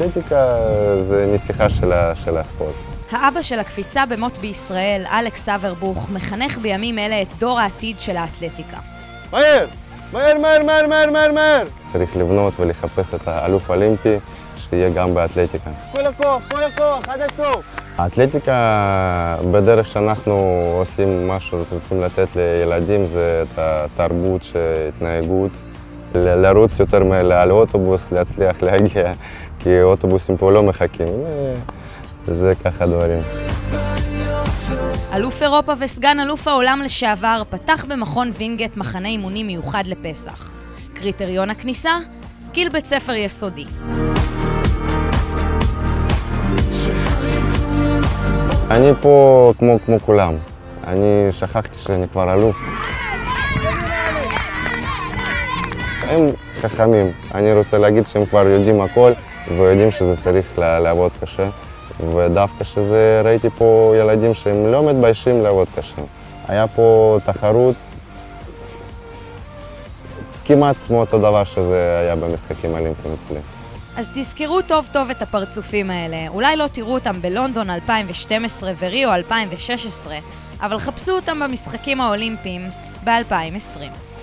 האתלטיקה זה נסיכה של הספורט. האבא של הקפיצה במוט בישראל, אלכס אברבוך, מחנך בימים אלה את דור העתיד של האתלטיקה. מהר! מהר, מהר, מהר, מהר, מהר, מהר! צריך לבנות ולחפש את האלוף האולימפי שיהיה גם באתלטיקה. כל הכוח, עד הסוף! האתלטיקה, בדרך שאנחנו עושים משהו, רוצים לתת לילדים, זה את התרבות, התנהגות, לרוץ יותר מהר על אוטובוס, להצליח להגיע, כי אוטובוסים פה לא מחכים, זה ככה דברים. אלוף אירופה וסגן אלוף העולם לשעבר פתח במכון וינגייט מחנה אימונים מיוחד לפסח. קריטריון הכניסה? גיל בית ספר יסודי. אני פה כמו כולם. אני שכחתי שאני כבר אלוף. הם חכמים. אני רוצה להגיד שהם כבר יודעים הכל ויודעים שזה צריך לעבוד קשה. ודווקא ראיתי פה ילדים שהם לא מתביישים לעבוד קשה. היה פה תחרות כמעט כמו אותו דבר שזה היה במשחקים האולימפיים אצלי. אז תזכרו טוב טוב את הפרצופים האלה. אולי לא תראו אותם בלונדון 2012 וריו 2016, אבל חפשו אותם במשחקים האולימפיים ב-2020.